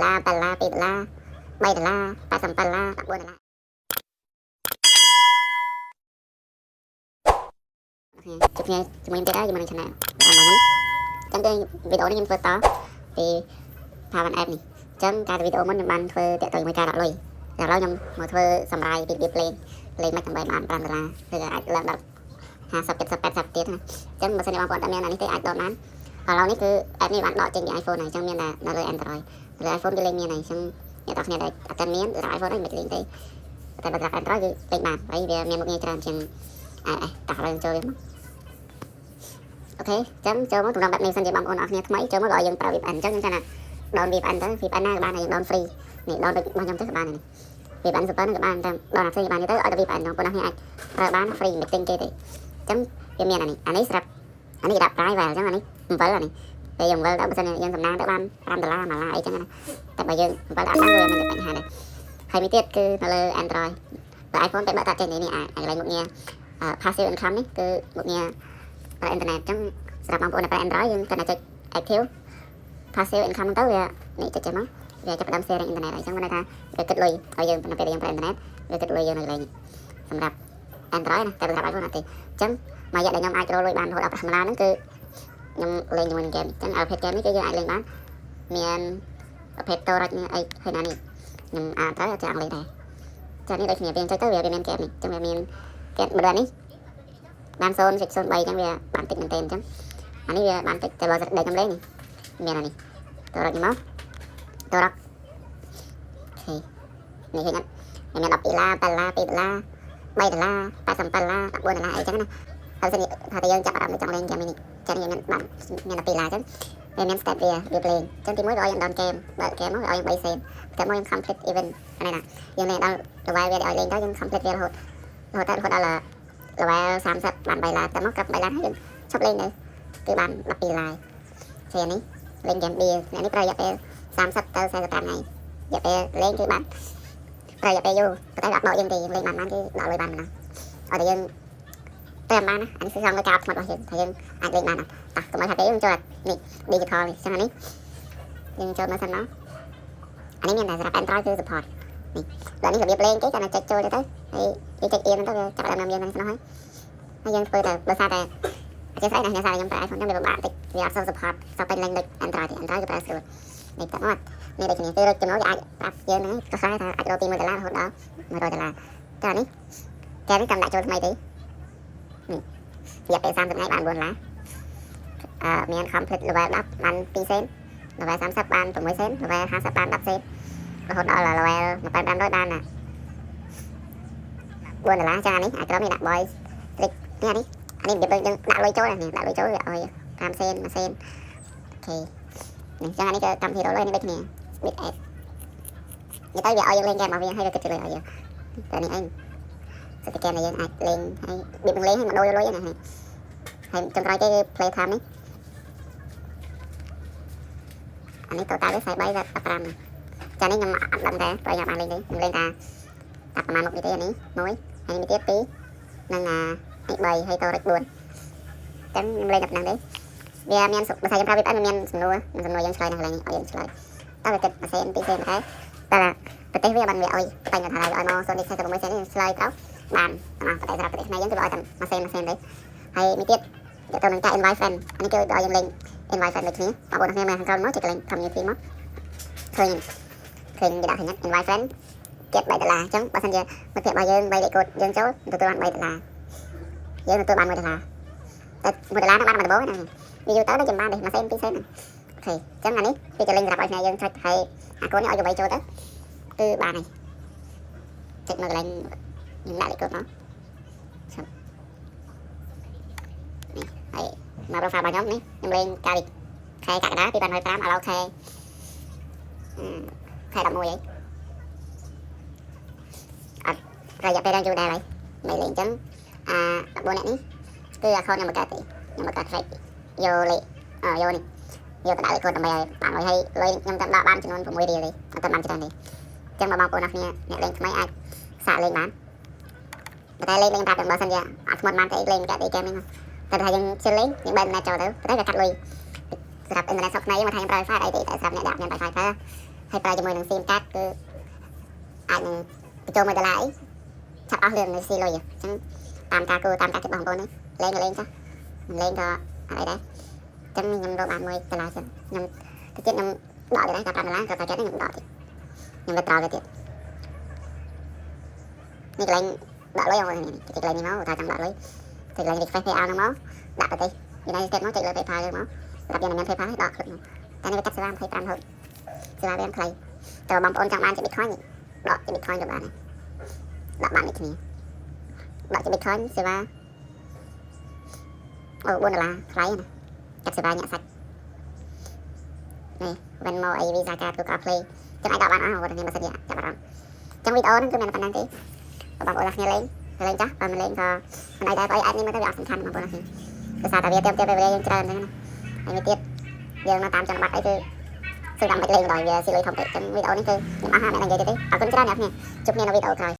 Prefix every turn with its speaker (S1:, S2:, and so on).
S1: la, 7 la, 2 la, 3 la, 87 la, 14 la. Chụp nghe chụp em đó nhưng mà channel làm bằng chẳng cái video này em vừa to thì thà bạn em này chẳng cái video mình bạn vừa tẹt tới mấy cái đó rồi giờ lâu nhung mà vừa sầm rai bị play lên mấy thằng bài bạn làm là bây giờ làm đặt 50 70 80 ទៀតចឹងបើសិនជាបងប្អូនតែមានអានេះទេអាចដកបានឥឡូវនេះគឺអេបនេះបានដកចេញពី iPhone ហើយចឹងមាននៅលើ Android លើ iPhone គឺលេងមានហើយចឹងអ្នកទាំងគ្នាដែលអត់ទាន់មានឬ iPhone ហ្នឹងមិនលេងទេតែបើប្រាប់ Android គឺលេងបានហើយវាមានមុខងារច្រើនជាងតាក់ឡើងចូលវាមកអូខេចឹងចូលមកទំនាក់បែបនេះសិនជាបងប្អូនអរគ្នាថ្មីចូលមកឲ្យយើងប្រើ VPN ចឹងខ្ញុំថា down VPN ទៅ VPN ណាក៏បានហើយយើង down free នេះ down ដូចរបស់ខ្ញុំទៅក៏បាននេះ VPN super ក៏បានតែ down អាផ្សេងក៏បានទៅឲ្យតែ VPN បងប្អូនអរគ្នាអាចប្រើបាន free មិនទិញគេទេចឹងវាមានអានេះស្រាប់អានេះគេដាក់ price vàoចឹងអានេះអំបិលអានេះពេលយើងអំបិលទៅបើសិនយើងសំណាងទៅបាន$5 1ឡាអីចឹងណាតែបើយើងអំបិលអត់បានវាមិនមានបញ្ហាដែរហើយមួយទៀតគឺនៅលើ Android បើ iPhone តែបើតាចេញនេះអាចកន្លែងមុខងារ passive income នេះគឺមុខងារប្រើអ៊ីនធឺណិតចឹងសម្រាប់បងប្អូនដែលប្រើ Android យើងគាត់តែចុច active passive income ទៅវានេះចុចចេះមកវាចាប់ផ្ដើម share អ៊ីនធឺណិតហើយចឹងមានន័យថាវាគិតលុយឲ្យយើងពេលយើងប្រើអ៊ីនធឺណិតវាគិតលុយយើងនៅកន្លែងសម្រាប់ Android ណាតែសម្រាប់ iPhone អត់ទេចឹងមួយរយៈដែលខ្ញុំអាចរកលុយបានរហូតដល់$5ហ្នឹងគឺខ្ញុំលេងជាមួយនឹង game អញ្ចឹងប្រភេទ game នេះគឺយើងអាចលេងបានមានប្រភេទ storage នេះអីឃើញណានេះខ្ញុំអានទៅអត់ចាំលេងដែរចានេះដូចគ្នាពេលចុចទៅវាមាន game នេះអញ្ចឹងវាមាន game មួយនេះបាន0.03អញ្ចឹងវាបានតិចមែនទេអញ្ចឹងអានេះវាបានតិចតែបើដែលខ្ញុំលេងនេះមានអានេះ storage នេះមក storage អូខេនេះឃើញអត់វាមាន12 la 8 la 2 la 3 la 87 la 14 la អីចឹងណាហើយសិនថាតែយើងចាប់អារម្មណ៍ចង់លេង game នេះចឹងយើងបានមាន12 la ចឹងវាមាន stat វាplay ចឹងទី1វាឲ្យយើង down game បើ game មកវាឲ្យយើង3 cent តែមកយើង complete event នេះណាយើងលេងដល់ level វាឲ្យលេងទៅយើង complete វារហូតដល់ level 30បាន3 la តែមកកាប់3 la ហើយយើងឈប់លេងទៅគឺបាន12 la ជានេះលេង game បៀអ្នកនេះប្រើរយៈពេល30ទៅ45ថ្ងៃរយៈពេលលេងគឺបានប្រើរយៈពេលយូរតែអត់ដកយើងទេយើងលេងបានគឺដកលុយបានណាឲ្យតែយើងតែបានណាអានេះគឺចង់លើការថ្មីរបស់យើងថាយើងអាចលេងបានណាតោះកុំឲ្យថាទេយើងចូលនេះ digital នេះចឹងអានេះយើងចូលមកសិនមកអានេះមានតែសម្រាប់ Android គឺ support នេះដល់នេះរបៀបលេងគេគាត់តែចុចចូលទៅហើយគេចុច in ទៅវាចាប់ដើមយើងហ្នឹងហើយយើងធ្វើទៅបើសារតែអញ្ចឹងស្អីណាខ្ញុំសារខ្ញុំប្រើ iPhone ខ្ញុំវាពិបាកតិចវាអត់សូវ support សោះពេញលេងដូច Android ទេ Android គឺប្រើស្រួលនេះតែមកនេះដូចគ្នាគឺរកចំណូលអាចប្រាប់យើងហ្នឹងក៏ខ្សែថាអាចរកពី$1រហូតដល់$100តែនេះគេនេះចាំដាក់ចូលថ្មីទេនេះរយៈពេល30ថ្ងៃបាន$4មាន complete level 10បាន2 cent level 30បាន6 cent level 50បាន10 cent រហូតដល់ level 1500បានណា$4ចានេះអាចក្រុមនេះដាក់ boy trick នេះអានេះវាយើងដាក់លុយចូលនេះដាក់លុយចូលវាឲ្យ5 cent 1 cent អូខេនេះចឹងអានេះគឺកម្មវិធីរកលុយនេះដូចគ្នា bit ad និយាយទៅវាឲ្យយើងលេង game របស់វាហើយវាគិតទៅលុយឲ្យយើងតែនេះឯងសិតតែ game ដែលយើងអាចលេងហើយវានឹងលេងឲ្យមកដូរលុយហ្នឹងហើយចុងក្រោយគេគឺ play time នេះអានេះ total វា43 15ចានេះខ្ញុំអត់ដឹងដែរព្រោះខ្ញុំបានលេងទេខ្ញុំលេងតែប្រហែលមុខនេះទេអានេះ1ហើយនេះទៀត2និងនេះ3ហើយតរិច4អញ្ចឹងខ្ញុំលេងតែប៉ុណ្្នឹងទេវាមានបើថាយើងប្រើ VPN វាមានសំណួរយើងឆ្លើយនៅកន្លែងនេះឲ្យយើងឆ្លើយតើវាគិត1 cent 2 cent តែប្រទេសវាបានវាឲ្យតែងថាឲ្យមក0.46 cent នេះឆ្លើយទៅបានតែសម្រាប់ប្រទេសខ្មែរយើងគឺឲ្យតែ1 cent 1 cent ទេហើយមួយទៀតទៅនឹងការ invite friend អានេះគឺឲ្យយើងលេង invite friend ដូចគ្នាបងប្អូនគ្នាមើលខាងក្រោមមកចុចកន្លែង community មកឃើញគេដាក់ឃើញ invite friend គេ$3អញ្ចឹងបើសិនជាមិត្តភក្តិរបស់យើង3លេខកូដយើងចូលទទួលបាន$3យើងទទួលបាន$1តែ$1ហ្នឹងបានមកដំបូងណាវាយូរទៅដូចចាំបានទេ1 cent 2 cent អូខេអញ្ចឹងអានេះវាจะលេងសម្រាប់ឲ្យគ្នាយើងចុចហើយអាកូននេះឲ្យយក3ចូលទៅគឺបានហើយចុចមកកន្លែងខ្ញុំដាក់លេខកូដមកនេះហើយមក profile របស់ខ្ញុំនេះខ្ញុំលេងកាលពីខែកក្កដា2025ឥឡូវខែ11អីអត់រយៈពេលយូរដែរហើយមិនលេងអញ្ចឹង14នាក់នេះគឺ account ខ្ញុំបង្កើតទេខ្ញុំបង្កើត fake យកលេខយកនេះយកទៅដាក់លេខកូដដើម្បីឲ្យបានលុយហើយលុយខ្ញុំតាមដាក់បានចំនួន6រៀលទេអត់តាមបានច្រើនទេអញ្ចឹងបងប្អូនអ្នកលេងថ្មីអាចសាកលេងបានតែលេងប្រាប់តែបើសិនជាអត់ស្មត់បានទេលេងកាត់អី game នេះតែថាយើងជិះលេងយើងបែរចូលទៅតែវាកាត់លុយសម្រាប់ internet សោកថ្ងៃមកថាខ្ញុំប្រើ Wi-Fi អីទេតែសម្រាប់អ្នកដាក់មាន Wi-Fi ប្រើ ហើយប្រើជាមួយនឹង SIM card គឺអាចនឹងបញ្ចូល$1ឆាប់អស់លឿននៅស៊ីលុយអញ្ចឹងតាមការគោលតាមការគិតរបស់បងប្អូនលេងក៏លេងចាមិនលេងក៏អីដែរអញ្ចឹងខ្ញុំរកបាន$1ចឹងខ្ញុំទៅទៀតខ្ញុំដកទៅដែរតែ$5ក៏តែចិត្តខ្ញុំដកទៀតខ្ញុំទៅត្រោលទៅទៀតនេះកន្លែងដកលុយបងប្អូននេះកន្លែងនេះមកថាចង់ដកលុយកន្លែង refresh PayPal ហ្នឹងមកដាក់ទៅUnited States មកចុចលើ PayPal យើងមកសម្រាប់យើងមិនមាន PayPal ទេដកខ្លួនមកតែនេះវាកាត់សេវា25រហូតសេវាវាខ្លីតែបងប្អូនចង់បានជា Bitcoin ដកជា Bitcoin ក៏បានដែរដាក់បានដូចគ្នាដកជា Bitcoin សេវាអូ$4ថ្លៃណាកាត់សេវាញាក់សាច់នេះ Venmo អី Visa Card Google Play ចឹងអាចដកបានអស់បងប្អូននេះមិនសិនទេចាប់អារម្មណ៍ចឹងវីដេអូហ្នឹងគឺមានប៉ុណ្ណឹងទេបងប្អូនគ្នាលេងចាស់បើមិនលេងក៏មិនអីដែរបើអីអាចនេះមើលទៅវាអត់សំខាន់បងប្អូនគ្នាដោយសារតែវាទៀមពេលវេលាយើងច្រើនអញ្ចឹងណាហើយមួយទៀតយើងនៅតាមជនបទអីគឺគឺតាមមិនលេងដល់វាស៊ីលុយធំពេកចឹងវីដេអូនេះគឺខ្ញុំអស់ហើយមិននិយាយទេអរគុណច្រើនអ្នកគ្នាជួបគ្នានៅវីដេអូក្រោយ